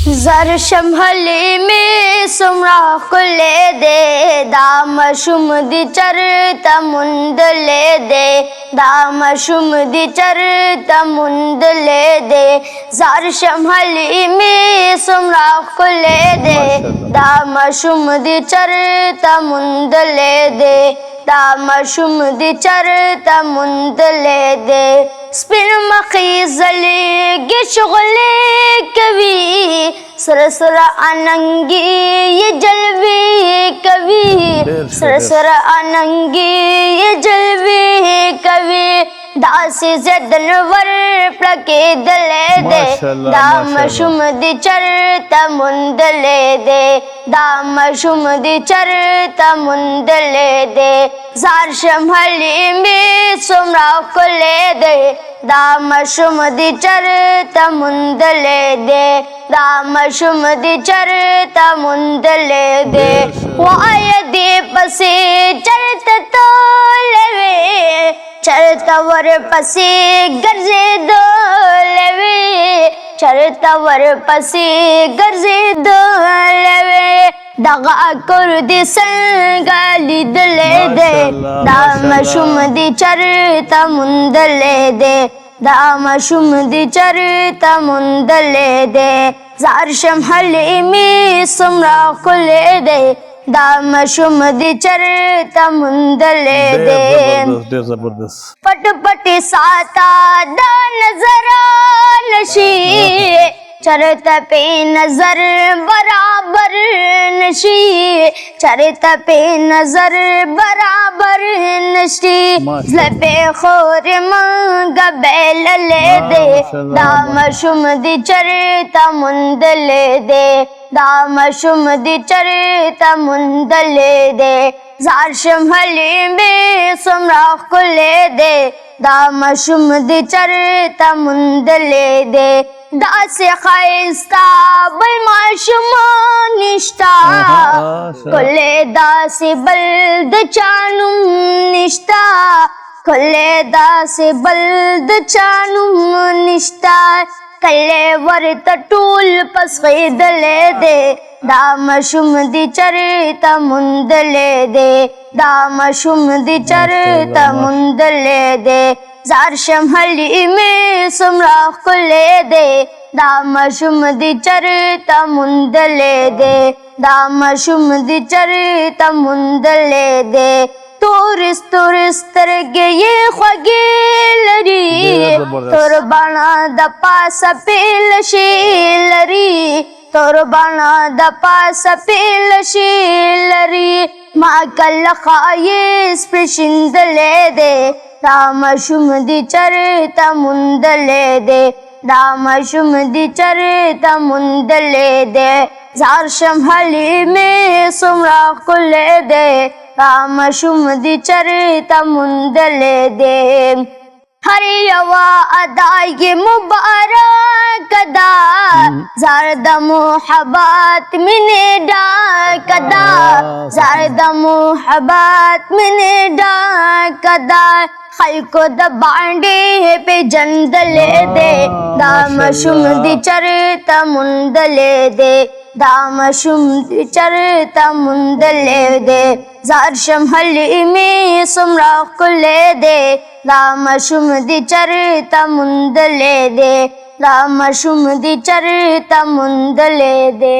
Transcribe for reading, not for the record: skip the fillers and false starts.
ज़र शम्हली में सुमरा कुले दे दाम शुम दी चर तमुंद ले दे दाम शुम दी चर तमुंद ले दे ज़र शम्हली में सुमरा कुले दे दाम शुम दी चर तमुंद ले दे दाम शुम दी चर तमुंद ले दे स्पिन मखी जली गिशगले कवि सरसर अनंगी ये जलवे कवि सरसर अनंगी ये जलवे कवि दासी जदनवर प्लके दले दे दाम शुम दी चर तमुंद ले दे दाम शुम दी चर तमुंद ले दे ज़र शम्हली में सुमरा को ले दे दाम शुम दी चर तमुंद ले दे दाम शुम दी चर तमुंद ले दे वाय दीप से चरत तो लेवे चरतवर पसी गर्जे दो लेवे चरतवर पसी गर्जे दो लेवे दगा कर दी संगाली दले दे दाम शुम दी चर तमुंद ले दे दाम शुम दी चर तमुंद ले दे ज़र शम्हली में सुमरा को ले दे दाम शुम दी चर तमुंद ले दे पट पटी साता दान जरा नशी चरत पे नजर बराबर नशी चरत पे नजर बराबर नशी लपे खोर मंग बैल ले दे दाम शुम दी चर तमुंद ले दे दाम शुम दी चर तमुंद ले दे ज़र शम्हली में सुमरा को ले दे दाम शुम दी चर तमुंद ले दे दास खाइस्ता बलमाशुमा निष्ठा कोले दास बल्द चानुम निष्ठा कोले दास बल्द चानुम निष्ठा कले वर्त टूल पसगीद ले दे दाम शुम दी चर तमुंद ले दे दाम शुम दी चर तमुंद ले दे ज़र शम्हली में सुमरा को ले दे दाम शुम दी चर तमुंद ले दे दाम शुम दी चर तमुंद ले दे तुरिस तुरिस तरगे ये ख्वागेलरी तोर बाना दपा सपेल शीलरी तोर बाना दपा सपेल शीलरी माँ कल खाये स्प्रिशिंद ले दे दाम शुम दी चर तमुंद ले दे दाम शुम दी चर तमुंद ले दे ज़र शम्हली में सुमरा को ले दे दाम शुम दी चर तमुंद ले दे हरियवा अदाई मुबारक अदा ज़र्द मुहब्बत मिने डाक अदा ज़र्द मुहब्बत मिने डाक अदा खल्को द बांडे पे जंद ले दे दाम शुम दी चर तमुंद ले दे दाम शुम दी चर तमुंद ले दे ज़र शम्हली में सुमरा को ले दे दाम शुम दी चर तमुंद ले दे दाम शुम दी चर तमुंद ले दे।